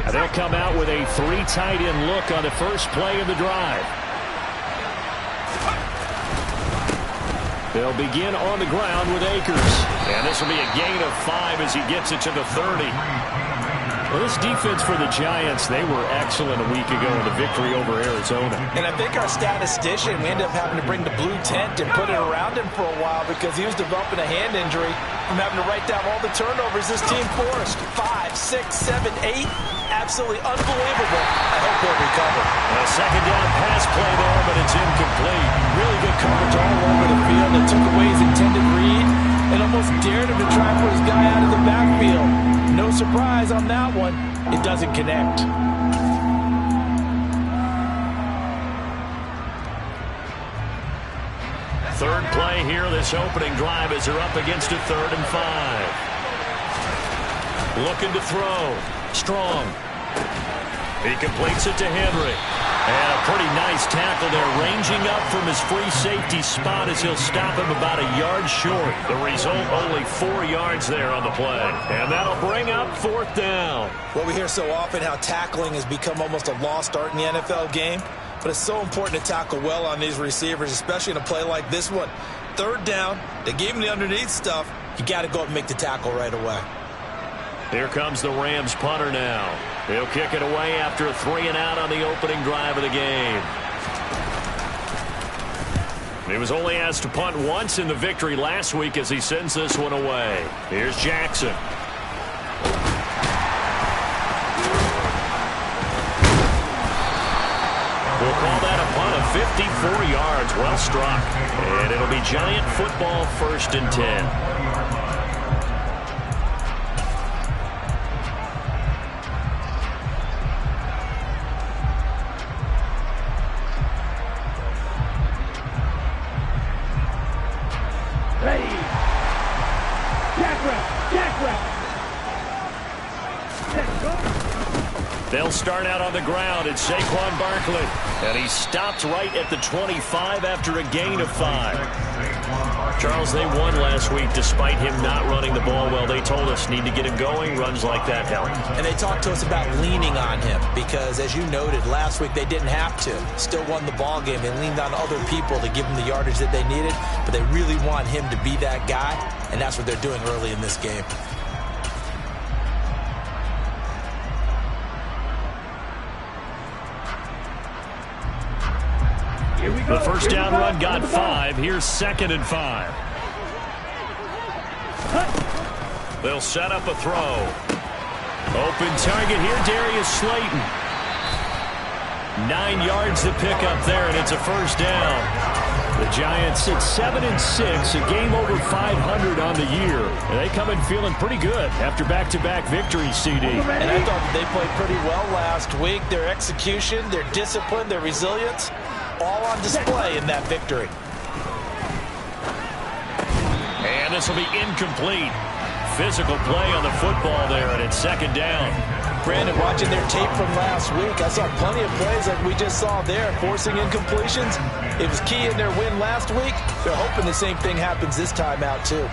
And they'll come out with a 3 tight end look on the first play of the drive. They'll begin on the ground with Akers. And this will be a gain of 5 as he gets it to the 30. Well, this defense for the Giants, they were excellent a week ago in the victory over Arizona. And I think our statistician, we ended up having to bring the blue tent and put it around him for a while because he was developing a hand injury from having to write down all the turnovers this team forced. 5, 6, 7, 8. Absolutely unbelievable. I hope he'll recover. A second down pass play there, but it's incomplete. Really good coverage all over the field. It took away his intended read and almost dared him to try and put his guy out of the backfield. No surprise on that one. It doesn't connect. Third play here, this opening drive as they're up against a 3rd and 5. Looking to throw. Strong. He completes it to Henry. And a pretty nice tackle there, ranging up from his free safety spot as he'll stop him about a yard short. The result, only 4 yards there on the play. And that'll bring up 4th down. Well, we hear so often how tackling has become almost a lost art in the NFL game. But it's so important to tackle well on these receivers, especially in a play like this one. 3rd down, they gave him the underneath stuff. You got to go up and make the tackle right away. Here comes the Rams punter now. He'll kick it away after a 3 and out on the opening drive of the game. He was only asked to punt once in the victory last week as he sends this one away. Here's Jackson. We'll call that a punt of 54 yards. Well struck. And it'll be Giant football, 1st and 10. They'll start out on the ground. It's Saquon Barkley. And he stopped right at the 25 after a gain of 5. Charles, they won last week despite him not running the ball well. They told us need to get him going. Runs like that help. And they talked to us about leaning on him because, as you noted, last week they didn't have to. Still won the ball game. They leaned on other people to give them the yardage that they needed. But they really want him to be that guy. And that's what they're doing early in this game. The first down run got 5. Here's 2nd and 5. They'll set up a throw. Open target here, Darius Slayton. 9 yards to pick up there, and it's a first down. The Giants sit 7-6, a game over 500 on the year. And they come in feeling pretty good after back-to-back victories, CD. And I thought they played pretty well last week. Their execution, their discipline, their resilience, all on display in that victory. And this will be incomplete. Physical play on the football there, and it's 2nd down. Brandon, watching their tape from last week, I saw plenty of plays like we just saw there, forcing incompletions. It was key in their win last week. They're hoping the same thing happens this time out, too.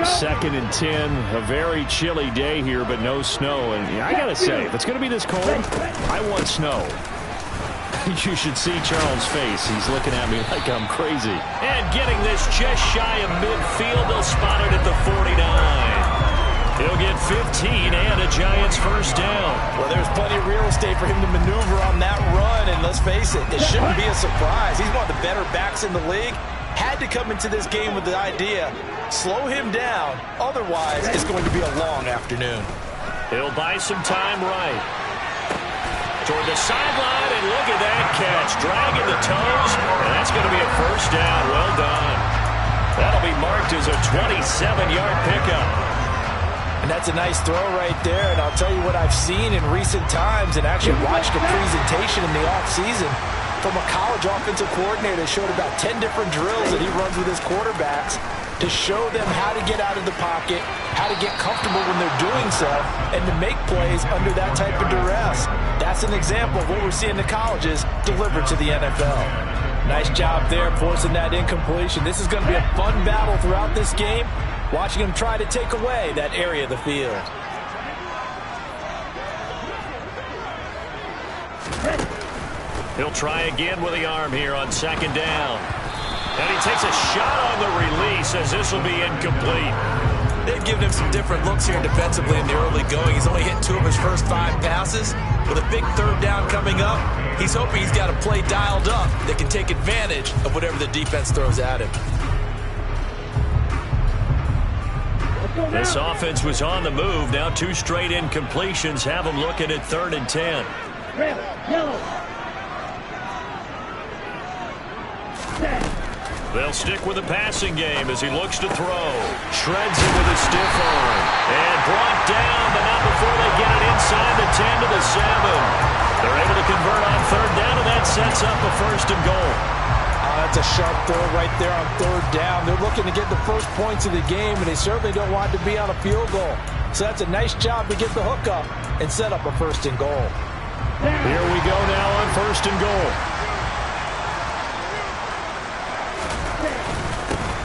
Second and 10, a very chilly day here, but no snow. And I got to say, if it's going to be this cold, I want snow. You should see Charles' face. He's looking at me like I'm crazy. And getting this just shy of midfield, they'll spot it at the 49. He'll get 15 and a Giants first down. Well, there's plenty of real estate for him to maneuver on that run, and let's face it, it shouldn't be a surprise. He's one of the better backs in the league. Had to come into this game with the idea, slow him down, otherwise it's going to be a long afternoon. He'll buy some time right. Toward the sideline, and look at that catch. Dragging the toes, and that's going to be a first down. Well done. That'll be marked as a 27-yard pickup. And that's a nice throw right there, and I'll tell you what I've seen in recent times and actually watched a presentation in the offseason from a college offensive coordinator that showed about 10 different drills that he runs with his quarterbacks. to show them how to get out of the pocket, how to get comfortable when they're doing so, and to make plays under that type of duress. That's an example of what we're seeing the colleges deliver to the NFL. Nice job there forcing that incompletion. This is going to be a fun battle throughout this game, watching them try to take away that area of the field. He'll try again with the arm here on second down. And he takes a shot on the release as this will be incomplete. They've given him some different looks here defensively in the early going. He's only hit 2 of his first 5 passes. With a big third down coming up, he's hoping he's got a play dialed up that can take advantage of whatever the defense throws at him. This offense was on the move. Now 2 straight incompletions have them looking at 3rd and 10. They'll stick with the passing game as he looks to throw. Shreds it with a stiff arm. And brought down, but not before they get it inside the 10 to the 7. They're able to convert on 3rd down, and that sets up a 1st and goal. That's a sharp throw right there on 3rd down. They're looking to get the first points of the game, and they certainly don't want to be on a field goal. So that's a nice job to get the hook up and set up a 1st and goal. Here we go now on 1st and goal.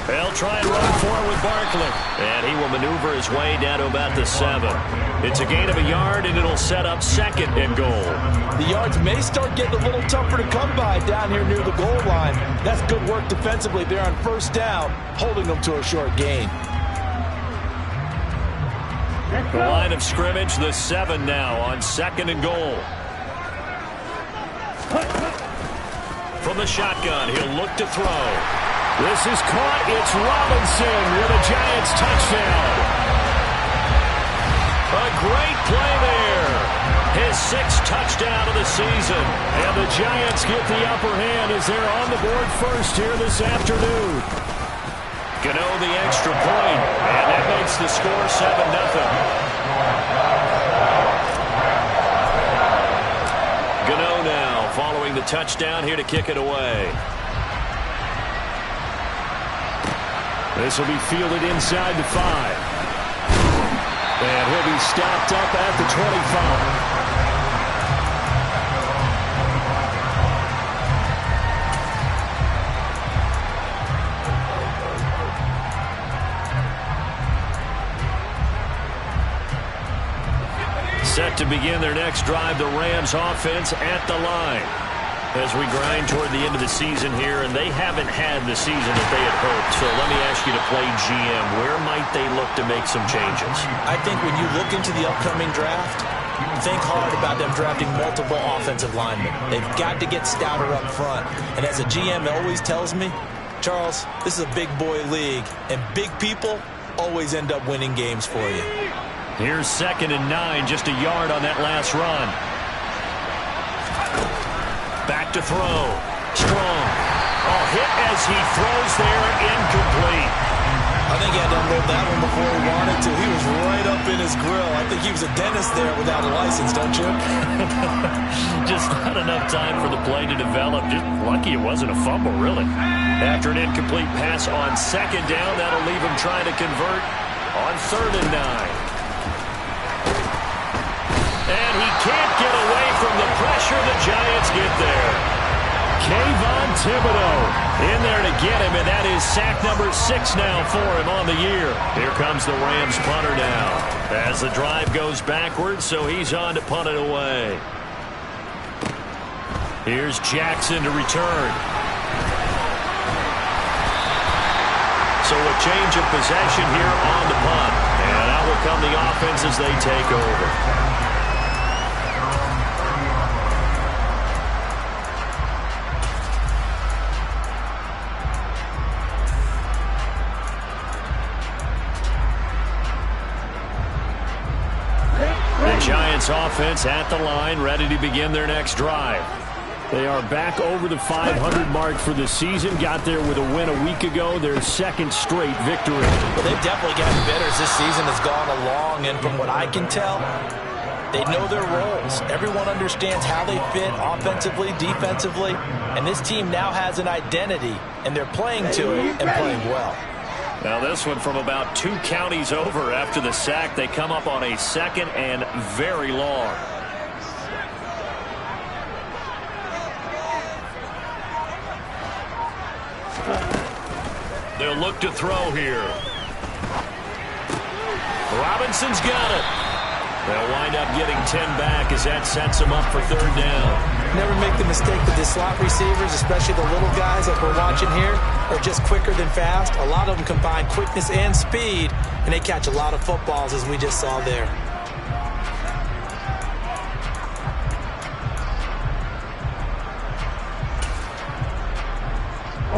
They'll try and run for it with Barkley. And he will maneuver his way down to about the 7. It's a gain of a yard, and it'll set up 2nd and goal. The yards may start getting a little tougher to come by down here near the goal line. That's good work defensively there on 1st down, holding them to a short gain. The line of scrimmage, the 7 now on 2nd and goal. From the shotgun, he'll look to throw. This is caught. It's Robinson with a Giants touchdown. A great play there. His 6th touchdown of the season. And the Giants get the upper hand as they're on the board first here this afternoon. Gano the extra point, and that makes the score 7-0. Gano now following the touchdown here to kick it away. This will be fielded inside the 5. And he'll be stopped up at the 25. Set to begin their next drive, the Rams offense at the line. As we grind toward the end of the season here, and they haven't had the season that they had hoped. So let me ask you to play GM. Where might they look to make some changes? I think when you look into the upcoming draft, think hard about them drafting multiple offensive linemen. They've got to get stouter up front. And as a GM always tells me, Charles, this is a big boy league, and big people always end up winning games for you. Here's 2nd and 9, just a yard on that last run. Back to throw. Strong. Oh, hit as he throws there, incomplete. I think he had to unload that one before he wanted to. He was right up in his grill. I think he was a dentist there without a license, don't you? Just not enough time for the play to develop. Just lucky it wasn't a fumble, really. After an incomplete pass on 2nd down, that'll leave him trying to convert on 3rd and 9. And he can't get away from the pressure. The Giants get there. Kayvon Thibodeaux in there to get him, and that is sack number 6 now for him on the year. Here comes the Rams punter now as the drive goes backwards, so he's on to punt it away. Here's Jackson to return. So a change of possession here on the punt, and out will come the offense as they take over. Giants offense at the line, ready to begin their next drive. They are back over the 500 mark for the season. Got there with a win a week ago, their 2nd straight victory. Well, they've definitely gotten better as this season has gone along, and from what I can tell, they know their roles. Everyone understands how they fit offensively, defensively, and this team now has an identity, and they're playing to it and playing well. Now this one from about 2 counties over after the sack. They come up on a 2nd and very long. They'll look to throw here. Robinson's got it. They'll wind up getting 10 back as that sets them up for 3rd down. Never make the mistake with the slot receivers, especially the little guys like we're watching here, are just quicker than fast. A lot of them combine quickness and speed, and they catch a lot of footballs, as we just saw there.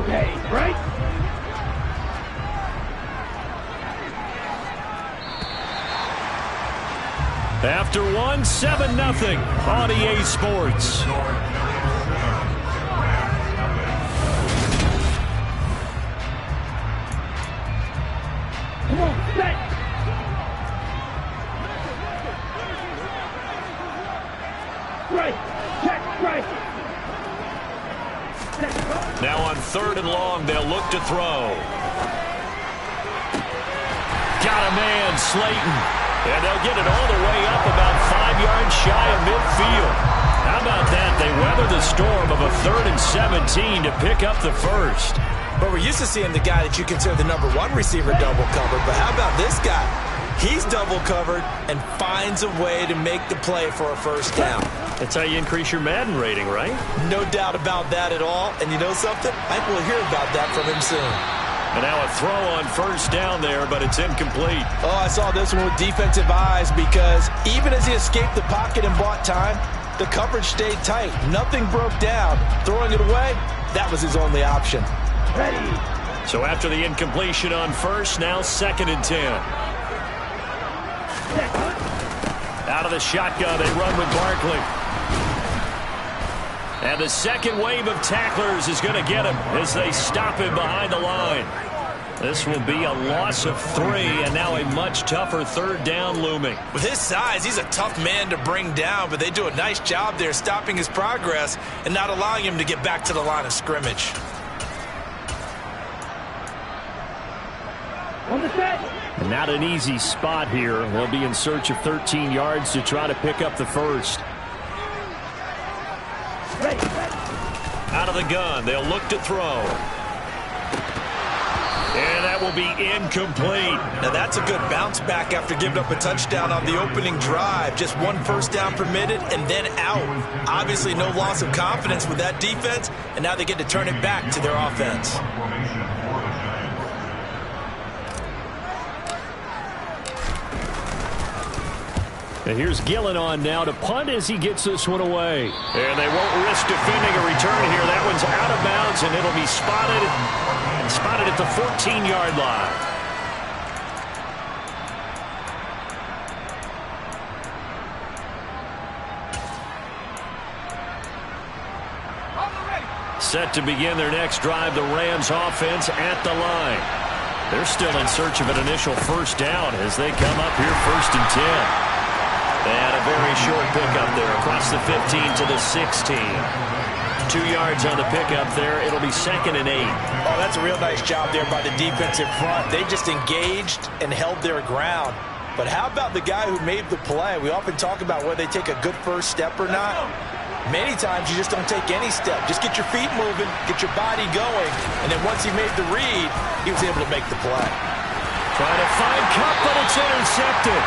Okay, right? After 1, 7-0 on EA Sports. Come on, set! Right, check, right! Now on 3rd and long, they'll look to throw. Got a man, Slayton. And they'll get it all the way up about 5 yards shy of midfield. How about that? They weather the storm of a 3rd and 17 to pick up the first. But we're used to seeing the guy that you consider the #1 receiver double covered. But how about this guy? He's double covered and finds a way to make the play for a first down. That's how you increase your Madden rating, right? No doubt about that at all. And you know something? I think we'll hear about that from him soon. And now a throw on 1st down there, but it's incomplete. Oh, I saw this one with defensive eyes because even as he escaped the pocket and bought time, the coverage stayed tight. Nothing broke down. Throwing it away, that was his only option. Ready! So after the incompletion on 1st, now 2nd and 10. Out of the shotgun, they run with Barkley. And the second wave of tacklers is going to get him as they stop him behind the line. This will be a loss of 3, and now a much tougher 3rd down looming. With his size, he's a tough man to bring down, but they do a nice job there stopping his progress and not allowing him to get back to the line of scrimmage. On the set! Not an easy spot here. They'll be in search of 13 yards to try to pick up the first. Ready! Out of the gun, they'll look to throw. And that will be incomplete. Now that's a good bounce back after giving up a touchdown on the opening drive. Just 1 first down permitted and then out. Obviously no loss of confidence with that defense, and now they get to turn it back to their offense. And here's Gillen on now to punt as he gets this one away. And they won't risk defending a return here. That one's out of bounds, and it'll be spotted at the 14-yard line. Set to begin their next drive, the Rams offense at the line. They're still in search of an initial first down as they come up here 1st and 10. And a very short pickup there across the 15 to the 16. 2 yards on the pickup there. It'll be 2nd and 8. Oh, that's a real nice job there by the defensive front. They just engaged and held their ground. But how about the guy who made the play? We often talk about whether they take a good first step or not. Many times you just don't take any step. Just get your feet moving, get your body going, and then once he made the read, he was able to make the play. Trying to find Kupp, but it's intercepted.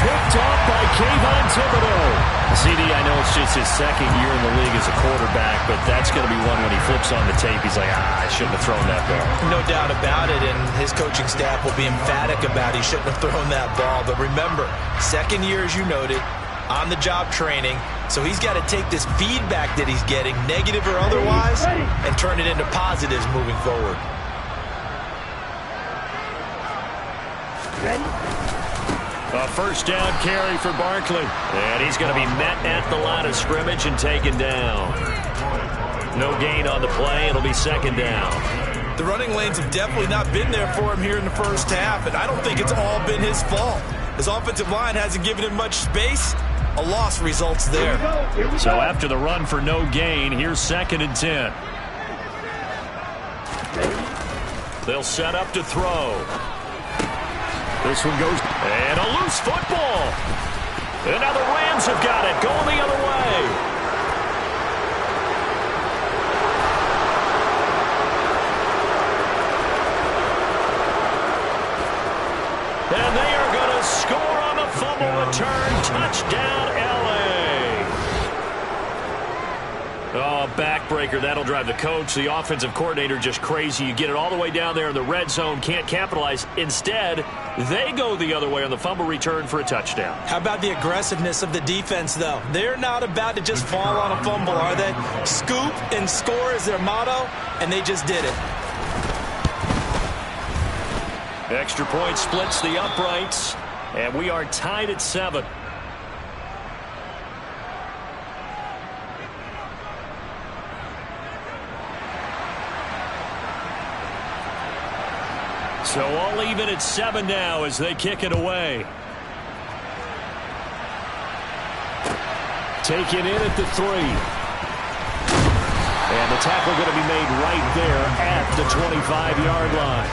Picked off by Kayvon Thibodeaux. CD, I know it's just his 2nd year in the league as a quarterback, but that's going to be one when he flips on the tape, he's like, I shouldn't have thrown that ball. No doubt about it, and his coaching staff will be emphatic about he shouldn't have thrown that ball. But remember, 2nd year, as you noted, on-the-job training, so he's got to take this feedback that he's getting, negative or otherwise, and turn it into positives moving forward. Ready? A first down carry for Barkley. And he's going to be met at the line of scrimmage and taken down. No gain on the play. It'll be 2nd down. The running lanes have definitely not been there for him here in the first half, and I don't think it's all been his fault. His offensive line hasn't given him much space. A loss results there. Here we go. So after the run for no gain, here's 2nd and 10. They'll set up to throw. This one goes, and a loose football. And now the Rams have got it, going the other way. And they are going to score on the fumble return. Touchdown, L.A. Oh, backbreaker. That'll drive the coach, the offensive coordinator, just crazy. You get it all the way down there in the red zone, can't capitalize. Instead, they go the other way on the fumble return for a touchdown. How about the aggressiveness of the defense, though? They're not about to just fall on a fumble, are they? Scoop and score is their motto, and they just did it. Extra point splits the uprights, and we are tied at 7. So all even at 7 now as they kick it away. Taken in at the 3. And the tackle going to be made right there at the 25-yard line.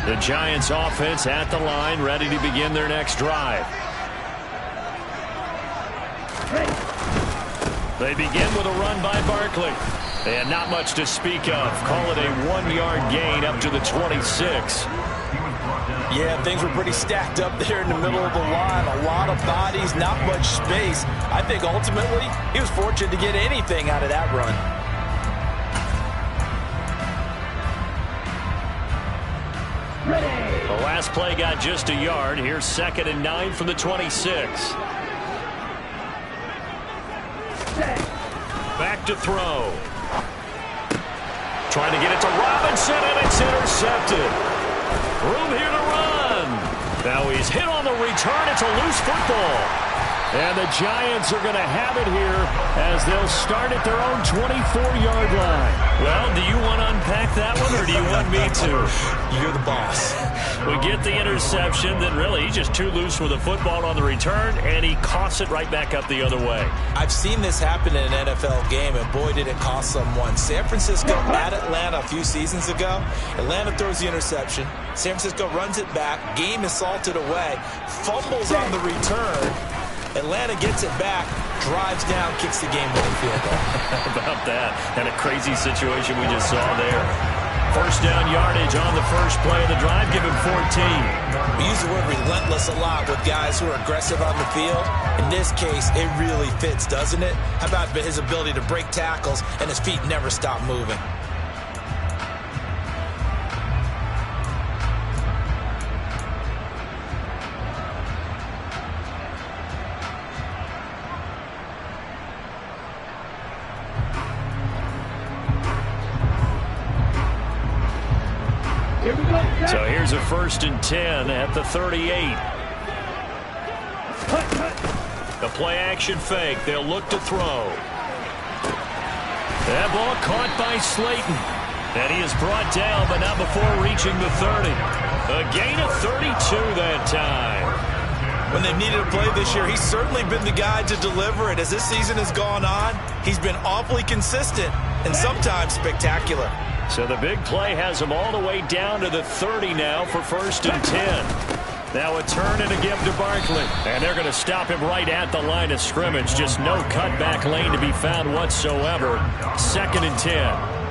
The Giants offense at the line, ready to begin their next drive. They begin with a run by Barkley. And not much to speak of. Call it a 1-yard gain up to the 26. Yeah, things were pretty stacked up there in the middle of the line. A lot of bodies, not much space. I think ultimately he was fortunate to get anything out of that run. The last play got just a yard. Here's 2nd and 9 from the 26. Back to throw. Trying to get it to Robinson, and it's intercepted. Room here to run. Now he's hit on the return. It's a loose football. And the Giants are going to have it here as they'll start at their own 24-yard line. Well, do you want to unpack that one, or do you want me to? You're the boss. We get the interception, then really he's just too loose with the football on the return, and he coughs it right back up the other way. I've seen this happen in an NFL game, and boy, did it cost someone. San Francisco at Atlanta a few seasons ago. Atlanta throws the interception. San Francisco runs it back. Game is salted away. Fumbles on the return. Atlanta gets it back, drives down, kicks the game-winning field goal. How about that? And a crazy situation we just saw there. First down yardage on the first play of the drive, give him 14. We use the word relentless a lot with guys who are aggressive on the field. In this case, it really fits, doesn't it? How about his ability to break tackles and his feet never stop moving? So here's a 1st and 10 at the 38. The play action fake. They'll look to throw. That ball caught by Slayton. And he is brought down, but not before reaching the 30. A gain of 32 that time. When they've needed a play this year, he's certainly been the guy to deliver it. As this season has gone on, he's been awfully consistent and sometimes spectacular. So the big play has them all the way down to the 30 now for 1st and 10. Now a turn and a give to Barkley. And they're going to stop him right at the line of scrimmage. Just no cutback lane to be found whatsoever. 2nd and 10.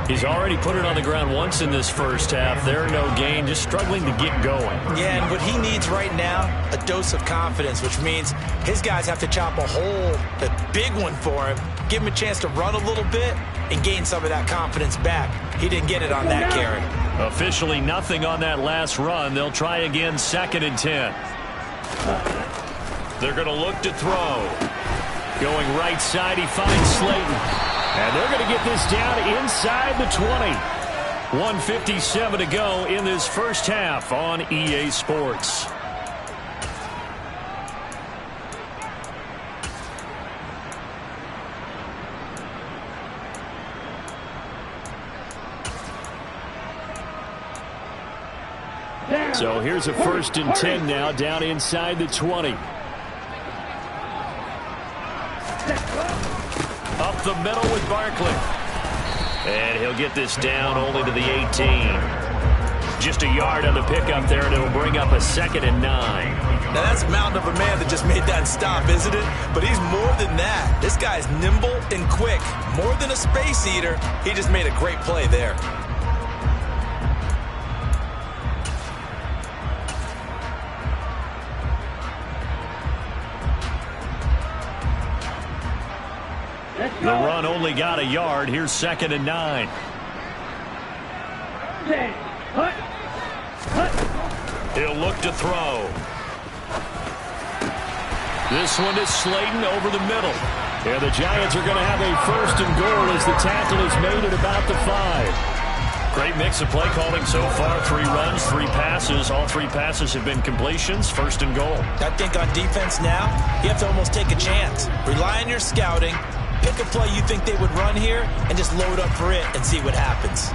He's already put it on the ground once in this first half. There, no gain, just struggling to get going. Yeah, and what he needs right now, a dose of confidence, which means his guys have to chop a hole, a big one for him, give him a chance to run a little bit and gain some of that confidence back. He didn't get it on that carry. Officially nothing on that last run. They'll try again, 2nd and 10. They're going to look to throw. Going right side, he finds Slayton. And they're going to get this down inside the 20. 1:57 to go in this first half on EA Sports. Down. So here's a 1st and 10 now, down inside the 20. Up the middle with Barkley. And he'll get this down only to the 18. Just a yard on the pickup there, and it'll bring up a 2nd and 9. Now that's a mountain of a man that just made that stop, isn't it? But he's more than that. This guy's nimble and quick. More than a space eater. He just made a great play there. The run only got a yard. Here's 2nd and 9. 10. Hut. He'll look to throw. This one is Slayton over the middle. And the Giants are going to have a 1st and goal as the tackle is made at about the 5. Great mix of play calling so far. 3 runs, 3 passes. All 3 passes have been completions. 1st and goal. I think on defense now, you have to almost take a chance. Rely on your scouting. Pick a play you think they would run here and just load up for it and see what happens.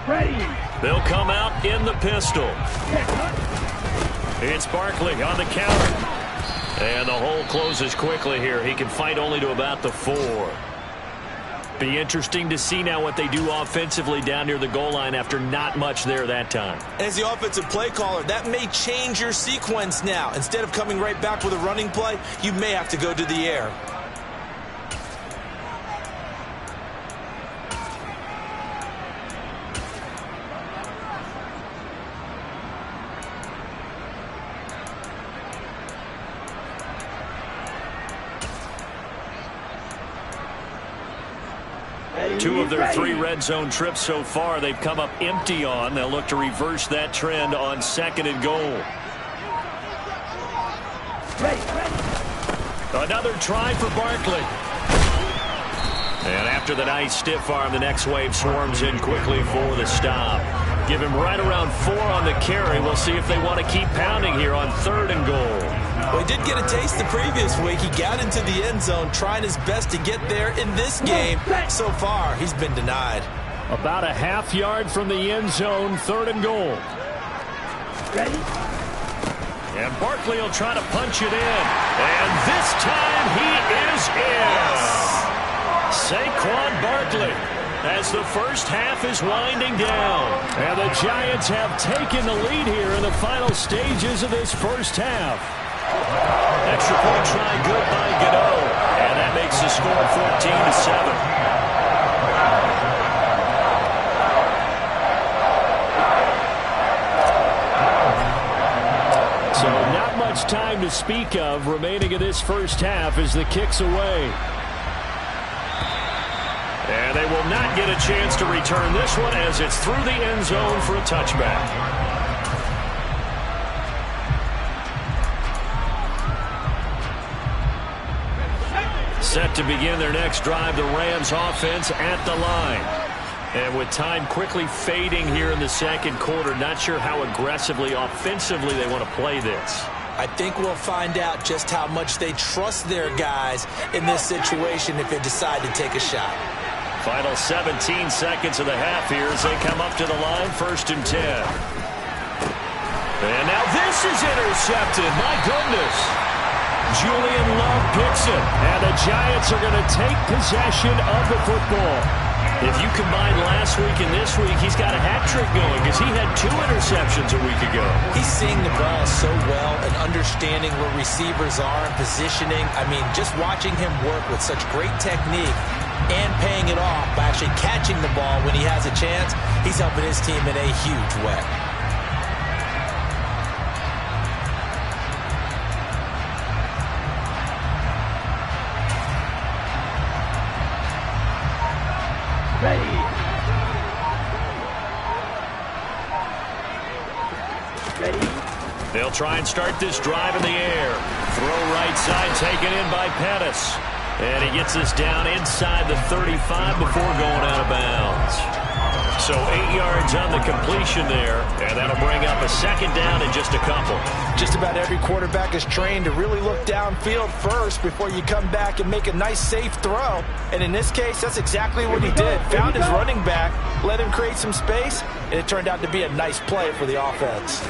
Ready. They'll come out in the pistol. It's Barkley on the counter. And the hole closes quickly here. He can fight only to about the 4. Be interesting to see now what they do offensively down near the goal line after not much there that time. As the offensive play caller, that may change your sequence now. Instead of coming right back with a running play, you may have to go to the air. Two of their 3 red zone trips so far they've come up empty on. They'll look to reverse that trend on 2nd and goal. Another try for Barkley. And after the nice stiff arm, the next wave swarms in quickly for the stop. Give him right around 4 on the carry. We'll see if they want to keep pounding here on 3rd and goal. Well, he did get a taste the previous week. He got into the end zone trying his best to get there in this game. So far, he's been denied. About a half yard from the end zone, 3rd and goal. Ready. And Barkley will try to punch it in. And this time he is in. Saquon Barkley as the first half is winding down. And the Giants have taken the lead here in the final stages of this first half. Extra point try good by Godot. And that makes the score 14-7. So not much time to speak of remaining in this first half as the kick's away. And they will not get a chance to return this one as it's through the end zone for a touchback. Set to begin their next drive, the Rams offense at the line. And with time quickly fading here in the 2nd quarter, not sure how aggressively, offensively they want to play this. I think we'll find out just how much they trust their guys in this situation if they decide to take a shot. Final 17 seconds of the half here as they come up to the line, 1st and 10. And now this is intercepted. My goodness. Julian Love picks it, and the Giants are going to take possession of the football. If you combine last week and this week, he's got a hat trick going because he had 2 interceptions a week ago. He's seeing the ball so well and understanding where receivers are and positioning. I mean, just watching him work with such great technique and paying it off by actually catching the ball when he has a chance, he's helping his team in a huge way. Ready. Ready. They'll try and start this drive in the air. Throw right side taken in by Pettis. And he gets us down inside the 35 before going out of bounds. So 8 yards on the completion there, and that'll bring up a second down in just a couple. Just about every quarterback is trained to really look downfield first before you come back and make a nice, safe throw. And in this case, that's exactly what he did. Found his running back, let him create some space, and it turned out to be a nice play for the offense.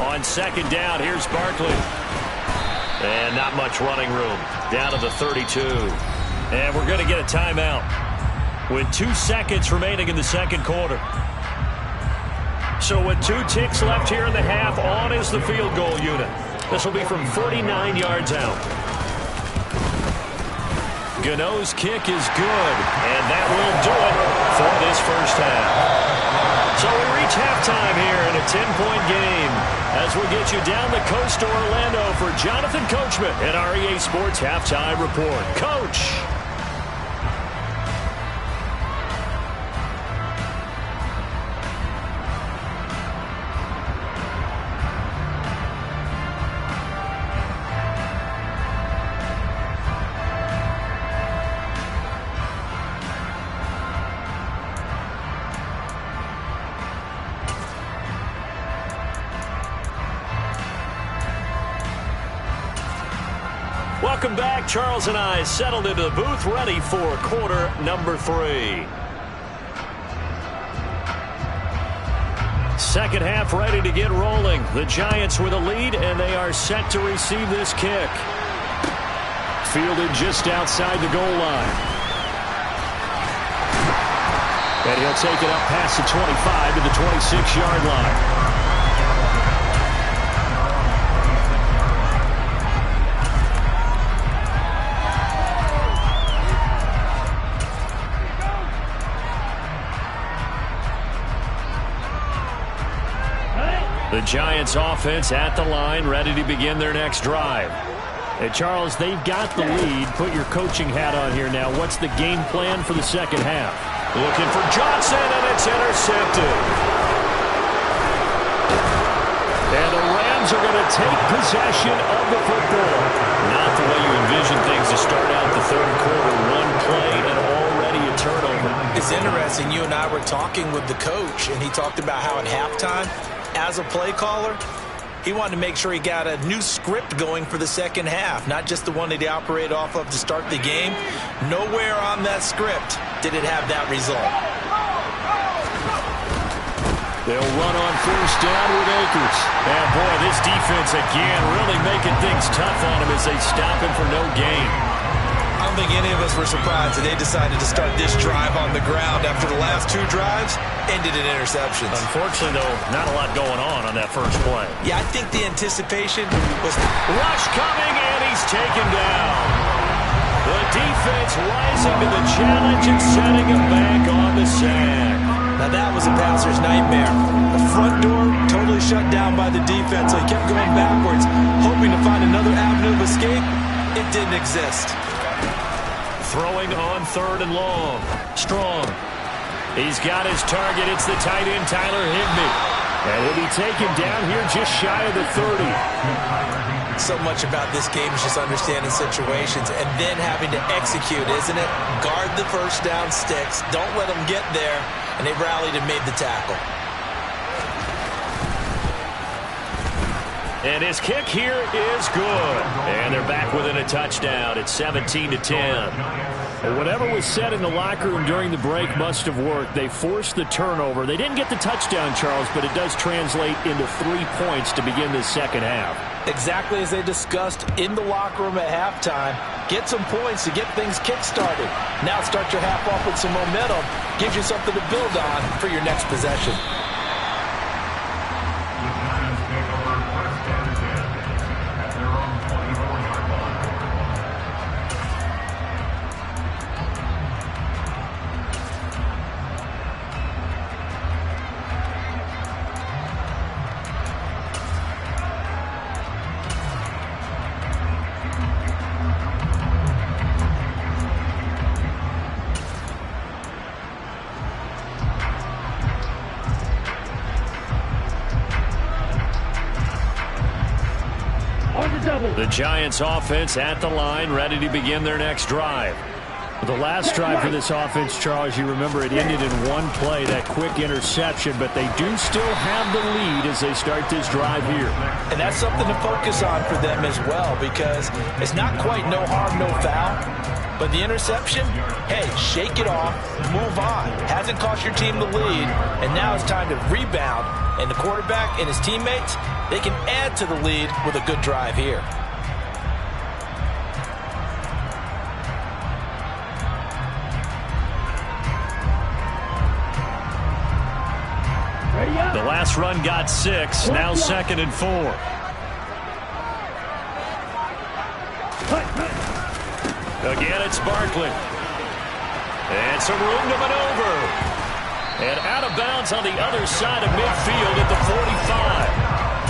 On second down, here's Barkley. And not much running room. Down to the 32. And we're going to get a timeout with 2 seconds remaining in the second quarter. So with 2 ticks left here in the half, on is the field goal unit. This will be from 49 yards out. Gano's kick is good, and that will do it for this first half. So we reach halftime here in a 10-point game as we get you down the coast to Orlando for Jonathan Coachman at our EA Sports Halftime Report. Coach. Welcome back. Charles and I settled into the booth, ready for quarter number 3. Second half ready to get rolling. The Giants with a lead, and they are set to receive this kick. Fielded just outside the goal line. And he'll take it up past the 25 to the 26-yard line. The Giants offense at the line, ready to begin their next drive. And Charles, they've got the lead. Put your coaching hat on here now. What's the game plan for the second half? Looking for Johnson, and it's intercepted. And the Rams are going to take possession of the football. Not the way you envision things to start out the third quarter. One play and already a turnover. It's interesting. You and I were talking with the coach, and he talked about how at halftime, as a play caller, he wanted to make sure he got a new script going for the second half, not just the one that he operated off of to start the game. Nowhere on that script did it have that result. They'll run on first down with Akers. And boy, this defense again really making things tough on him as they stop him for no gain. I don't think any of us were surprised that they decided to start this drive on the ground after the last 2 drives ended in interceptions. Unfortunately, though, not a lot going on that first play. Yeah, I think the anticipation was... Rush coming, and he's taken down. The defense rising to the challenge and setting him back on the sack. Now that was a passer's nightmare. The front door totally shut down by the defense, so he kept going backwards, hoping to find another avenue of escape. It didn't exist. Throwing on third and long. Strong. He's got his target. It's the tight end, Tyler Higbee. And he'll be taken down here just shy of the 30. So much about this game is just understanding situations and then having to execute, isn't it? Guard the first down sticks. Don't let them get there. And they rallied and made the tackle. And his kick here is good. And they're back within a touchdown. It's 17-10. Whatever was said in the locker room during the break must have worked. They forced the turnover. They didn't get the touchdown, Charles, but it does translate into 3 points to begin this second half. Exactly as they discussed in the locker room at halftime. Get some points to get things kick-started. Now start your half off with some momentum. Gives you something to build on for your next possession. The Giants offense at the line, ready to begin their next drive. The last drive for this offense, Charles, you remember it ended in one play, that quick interception, but they do still have the lead as they start this drive here. And that's something to focus on for them as well, because it's not quite no harm, no foul, but the interception, hey, shake it off, move on. Hasn't cost your team the lead, and now it's time to rebound, and the quarterback and his teammates, they can add to the lead with a good drive here. The last run got 6, now 2nd and 4. Again, it's Barkley. And some room to maneuver. And out of bounds on the other side of midfield at the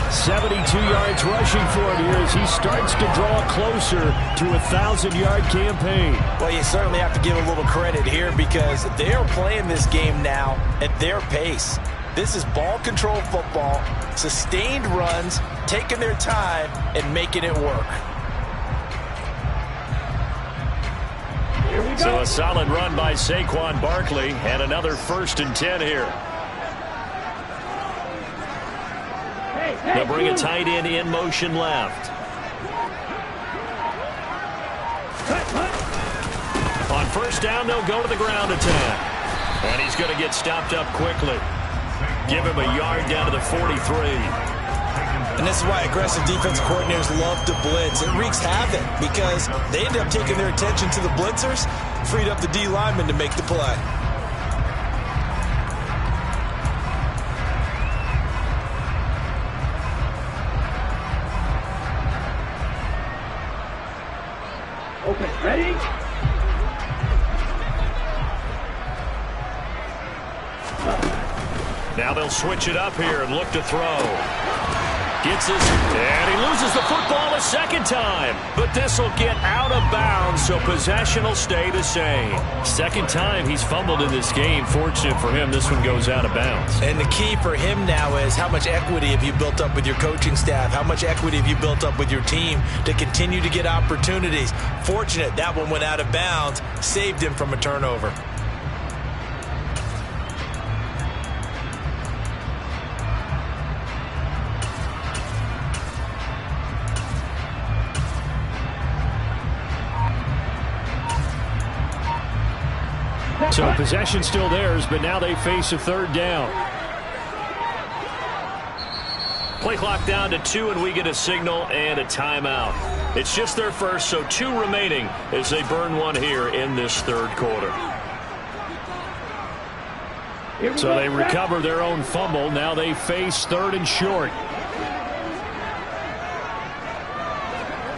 45. 72 yards rushing for him here as he starts to draw closer to a 1,000-yard campaign. Well, you certainly have to give a little credit here because they're playing this game now at their pace. This is ball control football, sustained runs, taking their time, and making it work. So a solid run by Saquon Barkley, and another 1st and 10 here. They'll bring a tight end in motion left. On 1st down, they'll go to the ground attack. And he's going to get stopped up quickly. Give him a yard down to the 43. And this is why aggressive defense coordinators love to blitz. It wreaks havoc because they end up taking their attention to the blitzers, freed up the D lineman to make the play. Okay, ready? Now they'll switch it up here and look to throw. Gets this, and he loses the football a 2nd time. But this will get out of bounds, so possession will stay the same. 2nd time he's fumbled in this game. Fortunate for him, this one goes out of bounds. And the key for him now is how much equity have you built up with your coaching staff? How much equity have you built up with your team to continue to get opportunities? Fortunate that one went out of bounds, saved him from a turnover. So possession still theirs, but now they face a 3rd down. Play clock down to 2, and we get a signal and a timeout. It's just their first, so 2 remaining as they burn one here in this 3rd quarter. So they recover their own fumble. Now they face 3rd and short.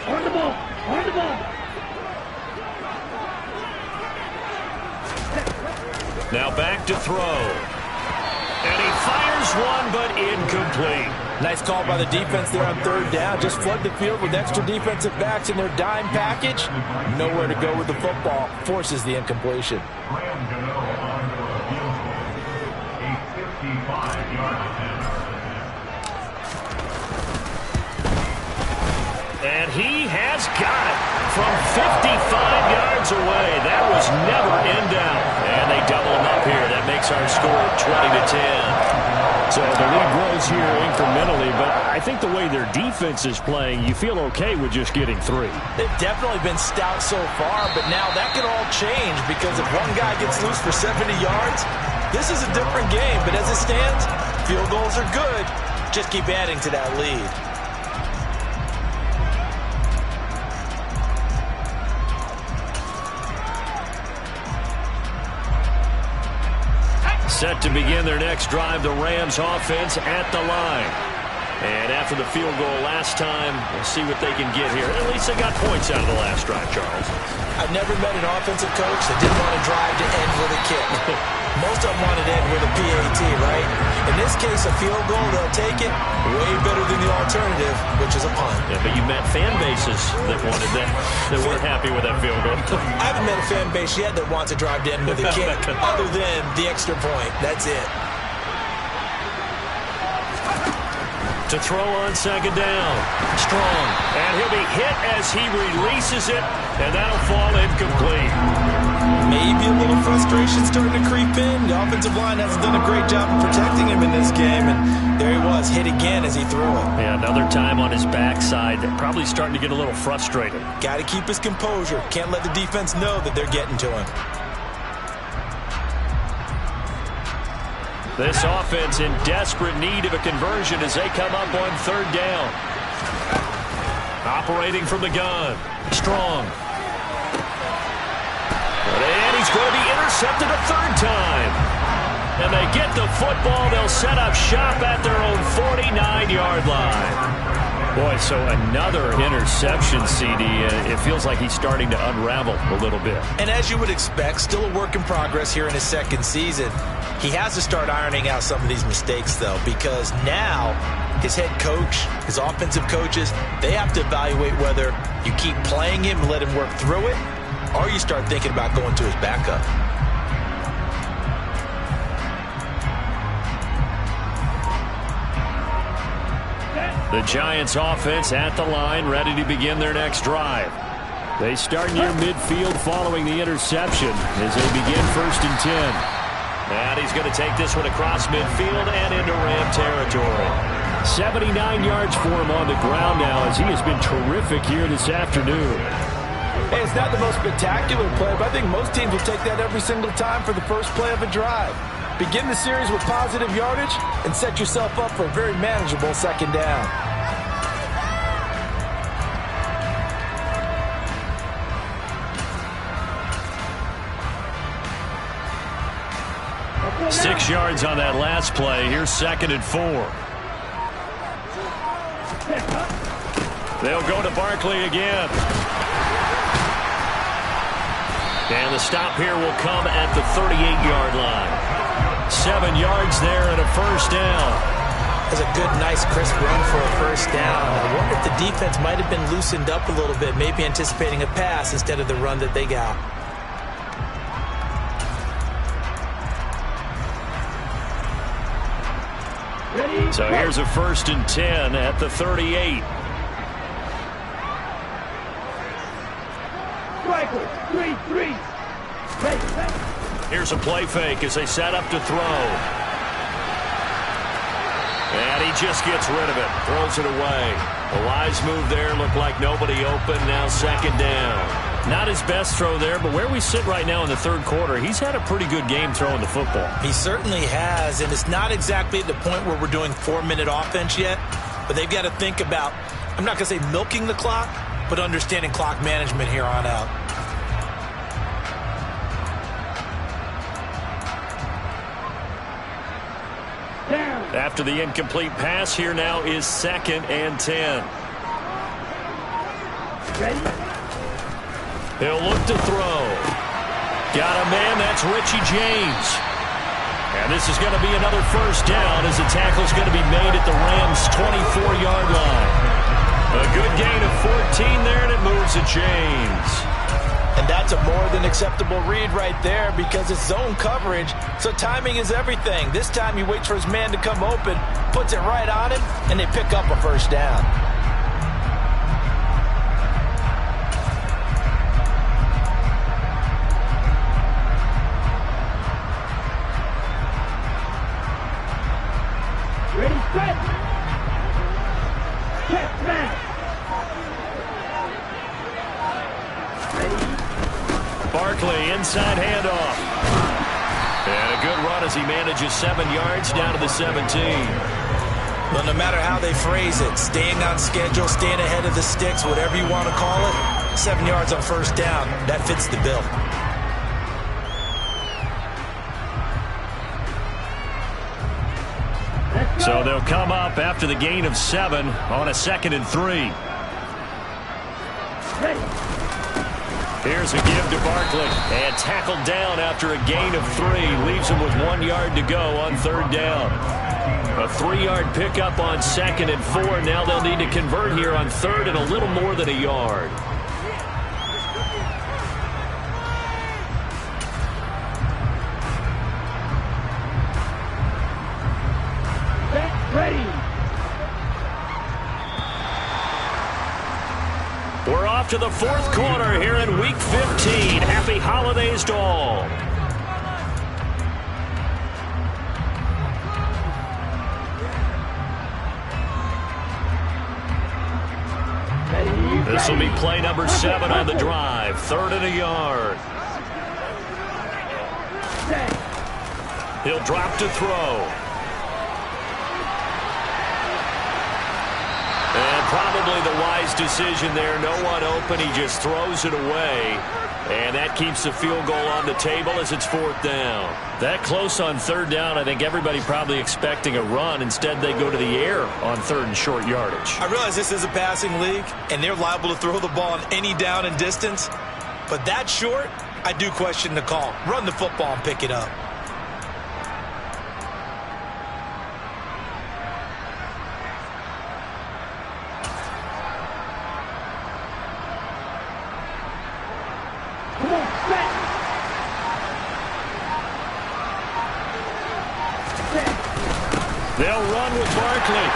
On the ball, on the ball. Now back to throw. And he fires one, but incomplete. Nice call by the defense there on 3rd down. Just flood the field with extra defensive backs in their dime package. Nowhere to go with the football. Forces the incompletion. And he has got it from 55 yards away. That was never in doubt. And they double him up here. That makes our score 20-10. So the lead grows here incrementally, but I think the way their defense is playing, you feel okay with just getting 3. They've definitely been stout so far, but now that could all change because if one guy gets loose for 70 yards, this is a different game. But as it stands, field goals are good. Just keep adding to that lead. Set to begin their next drive, the Rams offense at the line. And after the field goal last time, we'll see what they can get here. At least they got points out of the last drive, Charles. I've never met an offensive coach that didn't want to drive to end with a kick. Most of them wanted to end with a PAT, right? In this case, a field goal, they'll take it. Way better than the alternative, which is a punt. Yeah, but you met fan bases that wanted that, that weren't happy with that field goal. I haven't met a fan base yet that wants to drive to end with a kick, other than the extra point. That's it. To throw on 2nd down. Strong. And he'll be hit as he releases it, and that'll fall incomplete. Maybe a little frustration starting to creep in. The offensive line hasn't done a great job of protecting him in this game, and there he was, hit again as he threw it. Yeah, another time on his backside, probably starting to get a little frustrated. Got to keep his composure. Can't let the defense know that they're getting to him. This offense in desperate need of a conversion as they come up on third down. Operating from the gun. Strong. And he's going to be intercepted a third time. And they get the football. They'll set up shop at their own 49-yard line. Boy, so another interception, CD. It feels like he's starting to unravel a little bit. And as you would expect, still a work in progress here in his second season. He has to start ironing out some of these mistakes, though, because now his head coach, his offensive coaches, they have to evaluate whether you keep playing him and let him work through it, or you start thinking about going to his backup. The Giants offense at the line, ready to begin their next drive. They start near midfield following the interception as they begin 1st and 10. And he's going to take this one across midfield and into Ram territory. 79 yards for him on the ground now as he has been terrific here this afternoon. Hey, it's not the most spectacular play, but I think most teams will take that every single time for the first play of a drive. Begin the series with positive yardage and set yourself up for a very manageable second down. Okay. 6 yards on that last play. Here's 2nd and 4. They'll go to Barkley again. And the stop here will come at the 38-yard line. 7 yards there and a first down. That's a good, nice, crisp run for a first down. I wonder if the defense might have been loosened up a little bit, maybe anticipating a pass instead of the run that they got. So here's a 1st and 10 at the 38. Here's a play fake as they set up to throw. And he just gets rid of it. Throws it away. A wise move there. Looked like nobody open. Now 2nd down. Not his best throw there, but where we sit right now in the 3rd quarter, he's had a pretty good game throwing the football. He certainly has, and it's not exactly at the point where we're doing 4-minute offense yet, but they've got to think about, I'm not going to say milking the clock, but understanding clock management here on out. After the incomplete pass, here now is 2nd and 10. He'll look to throw. Got a man, that's Richie James. And this is going to be another first down as the tackle's going to be made at the Rams' 24-yard line. A good gain of 14 there, and it moves to James. And that's a more than acceptable read right there because it's zone coverage, so timing is everything. This time he waits for his man to come open, puts it right on him, and they pick up a first down. Ready, set. Check, man. Barkley, inside handoff. And a good run as he manages 7 yards down to the 17. Well, no matter how they phrase it, staying on schedule, staying ahead of the sticks, whatever you want to call it, 7 yards on first down, that fits the bill. So they'll come up after the gain of 7 on a 2nd and 3. Here's a give to Barkley. And tackled down after a gain of 3. Leaves him with 1 yard to go on 3rd down. A 3-yard pickup on 2nd and 4. Now they'll need to convert here on 3rd and a little more than a yard. off to the fourth quarter here in Week 15. Happy holidays to all. This will be play number 7 on the drive. 3rd and a yard. He'll drop to throw. And probably the wise decision there. No one open. He just throws it away. And that keeps the field goal on the table as it's 4th down. That close on 3rd down, I think everybody probably expecting a run. Instead, they go to the air on 3rd and short yardage. I realize this is a passing league, and they're liable to throw the ball on any down and distance. But that short, I do question the call. Run the football and pick it up. They'll run with Barkley.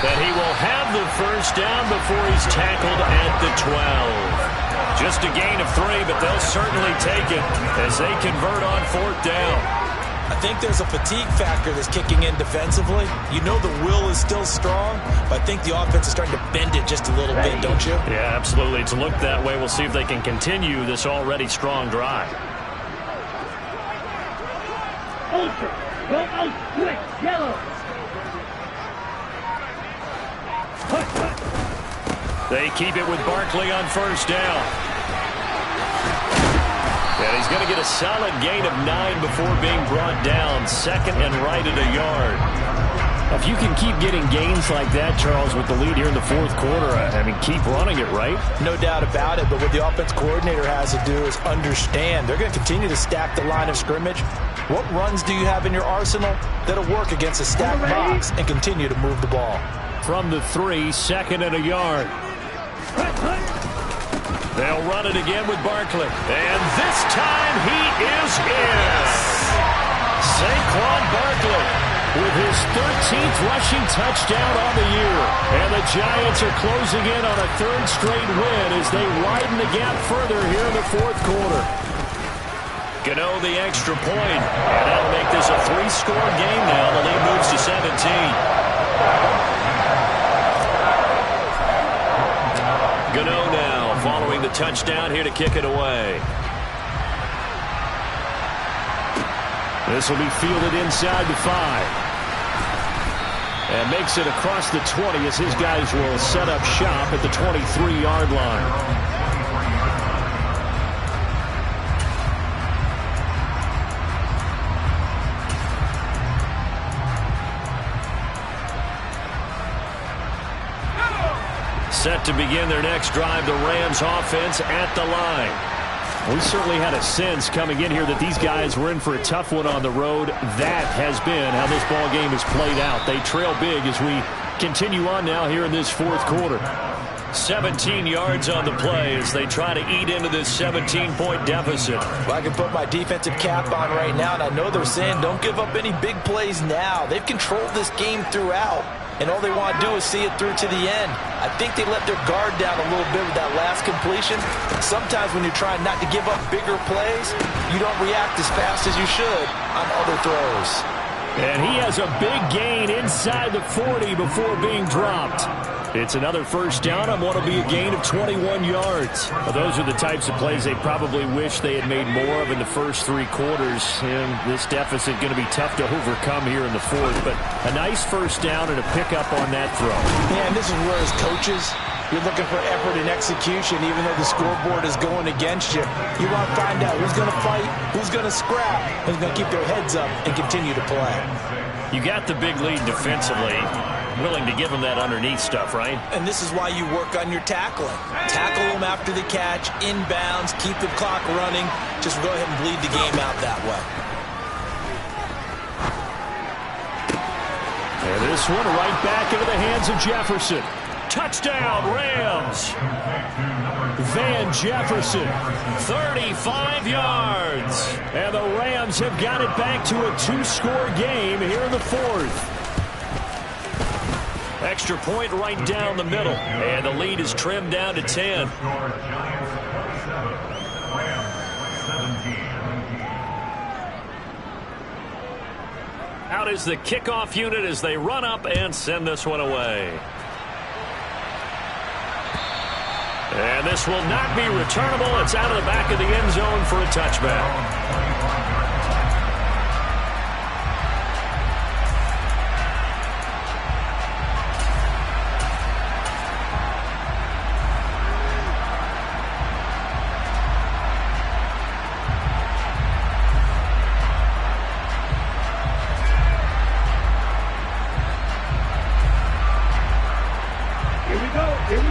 And he will have the first down before he's tackled at the 12. Just a gain of 3, but they'll certainly take it as they convert on 4th down. I think there's a fatigue factor that's kicking in defensively. You know the will is still strong, but I think the offense is starting to bend it just a little bit, don't you? Yeah, absolutely. It's looked that way. We'll see if they can continue this already strong drive. Ultra. Go out quick. Yellow. They keep it with Barkley on 1st down. And he's going to get a solid gain of 9 before being brought down. 2nd and right at a yard. If you can keep getting gains like that, Charles, with the lead here in the 4th quarter, I mean, keep running it, right? No doubt about it, but what the offense coordinator has to do is understand. They're going to continue to stack the line of scrimmage. What runs do you have in your arsenal that'll work against a stacked box and continue to move the ball? From the 3, 2nd and a yard. They'll run it again with Barkley. And this time he is in. Saquon Barkley with his 13th rushing touchdown on the year. And the Giants are closing in on a 3rd straight win as they widen the gap further here in the 4th quarter. Gano the extra point. And that'll make this a 3-score game now. The lead moves to 17. Gano now following the touchdown here to kick it away. This will be fielded inside the 5. And makes it across the 20 as his guys will set up shop at the 23-yard line. Set to begin their next drive, the Rams offense at the line. We certainly had a sense coming in here that these guys were in for a tough one on the road. That has been how this ball game has played out. They trail big as we continue on now here in this 4th quarter. 17 yards on the play as they try to eat into this 17-point deficit. Well, I can put my defensive cap on right now, and I know they're saying don't give up any big plays now. They've controlled this game throughout, and all they want to do is see it through to the end. I think they let their guard down a little bit with that last completion. Sometimes when you're trying not to give up bigger plays, you don't react as fast as you should on other throws. And he has a big gain inside the 40 before being dropped. It's another first down on what will be a gain of 21 yards. Well, those are the types of plays they probably wish they had made more of in the first 3 quarters. And this deficit going to be tough to overcome here in the 4th. But a nice first down and a pickup on that throw. Yeah, and this is where as coaches, you're looking for effort and execution, even though the scoreboard is going against you. You want to find out who's going to fight, who's going to scrap, who's going to keep their heads up and continue to play. You got the big lead defensively. Willing to give them that underneath stuff, right? And this is why you work on your tackling. Tackle them after the catch, inbounds, keep the clock running. Just go ahead and bleed the game out that way. And this one right back into the hands of Jefferson. Touchdown, Rams. Van Jefferson, 35 yards. And the Rams have got it back to a 2-score game here in the 4th. Extra point right down the middle, and the lead is trimmed down to 10. Out is the kickoff unit as they run up and send this one away. And this will not be returnable. It's out of the back of the end zone for a touchback.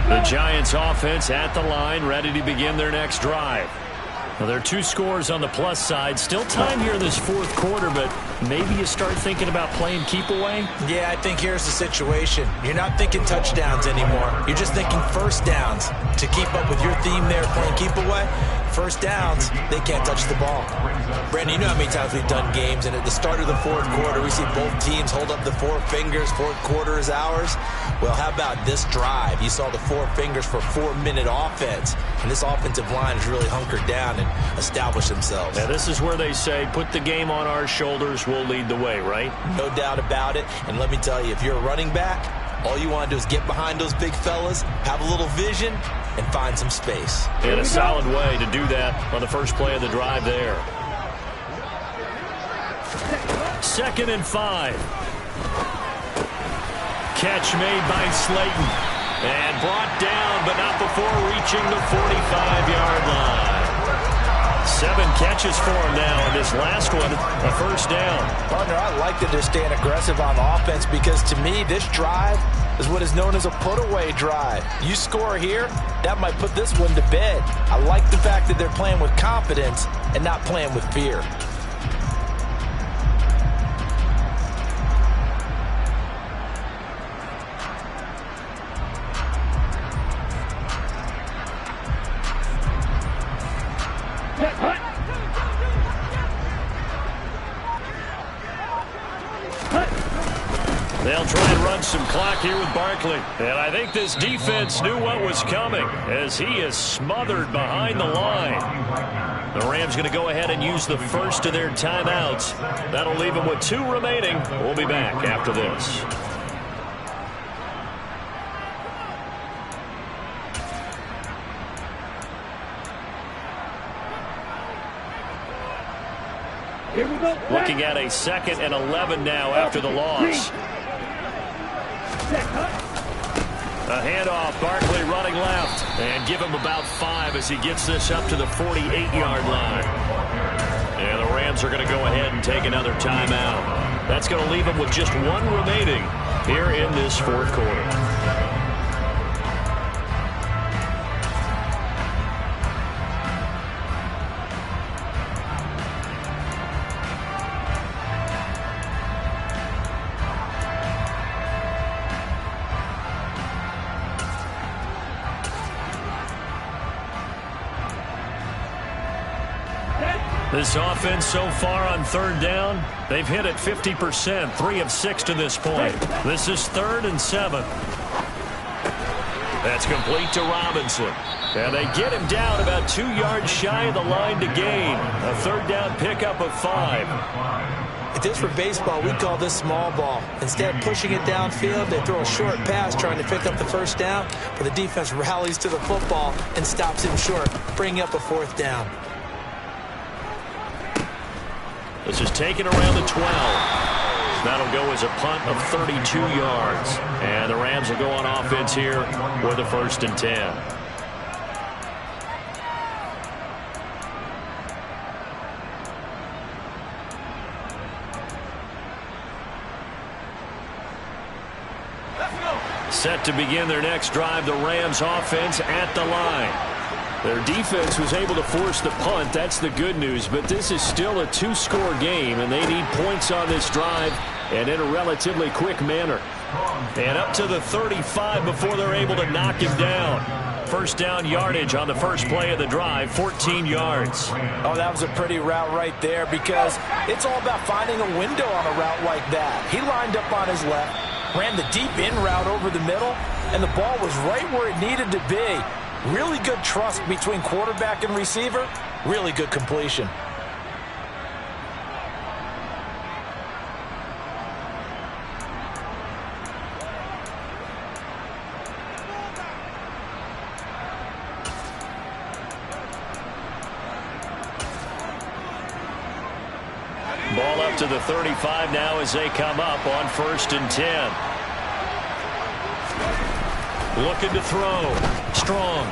The Giants offense at the line, ready to begin their next drive. Well, there are 2 scores on the plus side. Still time here in this fourth quarter, but maybe you start thinking about playing keep away? Yeah, I think here's the situation. You're not thinking touchdowns anymore. You're just thinking first downs. To keep up with your theme there, playing keep away, first downs, they can't touch the ball. Brandon, you know how many times we've done games, and at the start of the fourth quarter, we see both teams hold up the 4 fingers, fourth quarter is ours. Well, how about this drive? You saw the 4 fingers for 4-minute offense, and this offensive line has really hunkered down and established themselves. Now, this is where they say, put the game on our shoulders, we'll lead the way, right? No doubt about it, and let me tell you, if you're a running back, all you want to do is get behind those big fellas, have a little vision, and find some space. And a solid way to do that on the first play of the drive there. 2nd and 5. Catch made by Slayton. And brought down, but not before reaching the 45-yard line. 7 catches for him now, and this last one, a first down. Partner, I like that they're staying aggressive on offense because, to me, this drive is what is known as a put-away drive. You score here, that might put this one to bed. I like the fact that they're playing with confidence and not playing with fear. They'll try and run some clock here with Barkley. And I think this defense knew what was coming as he is smothered behind the line. The Rams going to go ahead and use the first of their timeouts. That'll leave them with 2 remaining. We'll be back after this. Here we go. Looking at a 2nd and 11 now after the loss. A handoff, Barkley running left, and give him about 5 as he gets this up to the 48-yard line. And the Rams are going to go ahead and take another timeout. That's going to leave them with just 1 remaining here in this fourth quarter. This offense so far on 3rd down, they've hit it 50%, 3 of 6 to this point. This is 3rd and 7. That's complete to Robinson. And they get him down about 2 yards shy of the line to gain. A 3rd down pickup of 5. If this were baseball, we'd call this small ball. Instead of pushing it downfield, they throw a short pass trying to pick up the first down, but the defense rallies to the football and stops him short, bringing up a 4th down. This is taken around the 12. That'll go as a punt of 32 yards. And the Rams will go on offense here with a 1st and 10. Set to begin their next drive, the Rams offense at the line. Their defense was able to force the punt. That's the good news. But this is still a 2-score game, and they need points on this drive and in a relatively quick manner. And up to the 35 before they're able to knock him down. 1st down yardage on the first play of the drive, 14 yards. Oh, that was a pretty route right there because it's all about finding a window on a route like that. He lined up on his left, ran the deep in route over the middle, and the ball was right where it needed to be. Really good trust between quarterback and receiver. Really good completion. Ball up to the 35 now as they come up on 1st and 10. Looking to throw. Strong.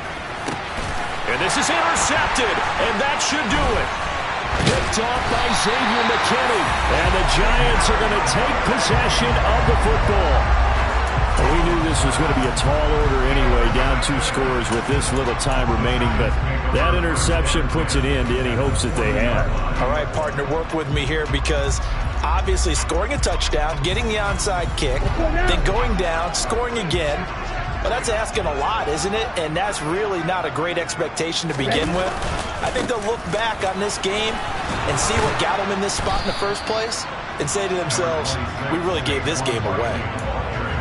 And this is intercepted, and that should do it. Picked off by Xavier McKinney. And the Giants are going to take possession of the football. We knew this was going to be a tall order anyway, down 2 scores with this little time remaining, but that interception puts an end to any hopes that they had. All right, partner, work with me here because obviously scoring a touchdown, getting the onside kick, then going down, scoring again. Well, that's asking a lot, isn't it? And that's really not a great expectation to begin with. I think they'll look back on this game and see what got them in this spot in the first place and say to themselves, we really gave this game away.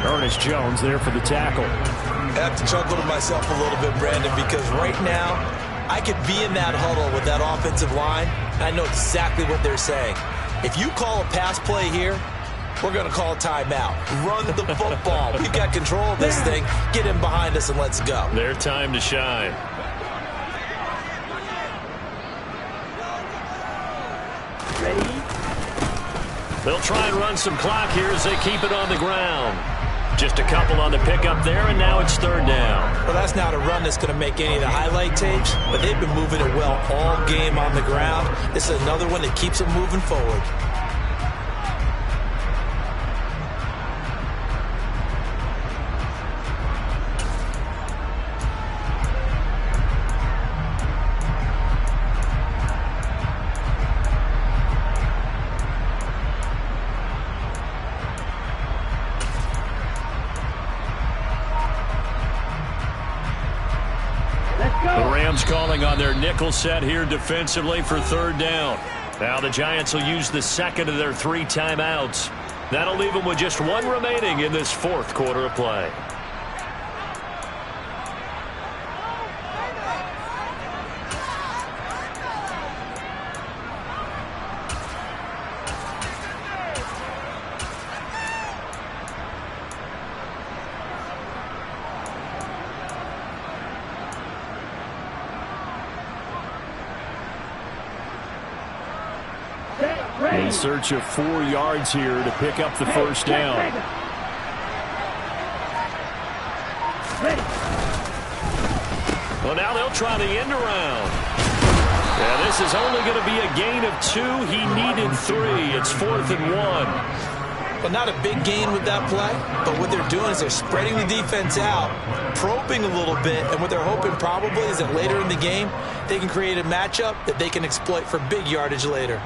Ernest Jones there for the tackle. I have to chuckle to myself a little bit, Brandon, because right now I could be in that huddle with that offensive line, and I know exactly what they're saying. If you call a pass play here, we're going to call a timeout. Run the football. We've got control of this thing. Get him behind us and let's go. Their time to shine. Ready? They'll try and run some clock here as they keep it on the ground. Just a couple on the pickup there, and now it's 3rd down. Well, that's not a run that's going to make any of the highlight tapes, but they've been moving it well all game on the ground. This is another one that keeps them moving forward. Calling on their nickel set here defensively for 3rd down. Now the Giants will use the second of their 3 timeouts. That'll leave them with just 1 remaining in this 4th quarter of play. In search of 4 yards here to pick up the 1st down. Well, now they'll try the end around. Yeah, this is only going to be a gain of 2. He needed 3. It's 4th and 1. Well, not a big gain with that play, but what they're doing is they're spreading the defense out, probing a little bit, and what they're hoping probably is that later in the game, they can create a matchup that they can exploit for big yardage later.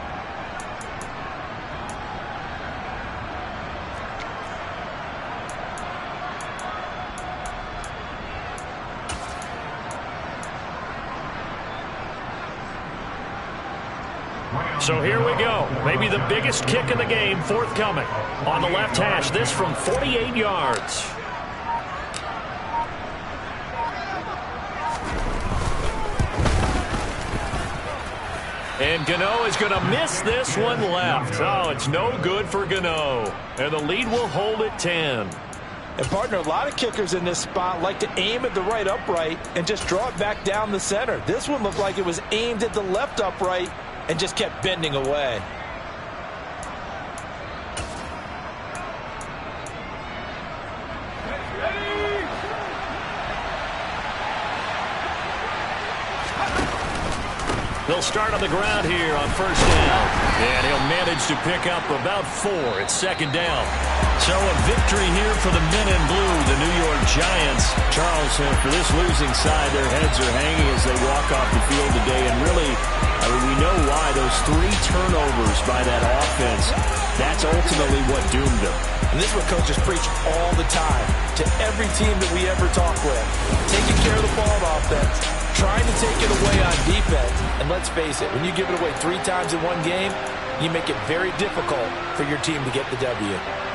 So here we go. Maybe the biggest kick in the game forthcoming. On the left hash, this from 48 yards. And Gano is going to miss this one left. Oh, it's no good for Gano. And the lead will hold at 10. And, partner, a lot of kickers in this spot like to aim at the right upright and just draw it back down the center. This one looked like it was aimed at the left upright and just kept bending away. They'll start on the ground here on 1st down. And he'll manage to pick up about 4. It's 2nd down. So a victory here for the men in blue, the New York Giants. Charles, for this losing side, their heads are hanging as they walk off the field today. And really, I mean, we know why. Those 3 turnovers by that offense, that's ultimately what doomed them. And this is what coaches preach all the time to every team that we ever talk with. Taking care of the ball on offense, trying to take it away on defense. And let's face it, when you give it away 3 times in one game, you make it very difficult for your team to get the W.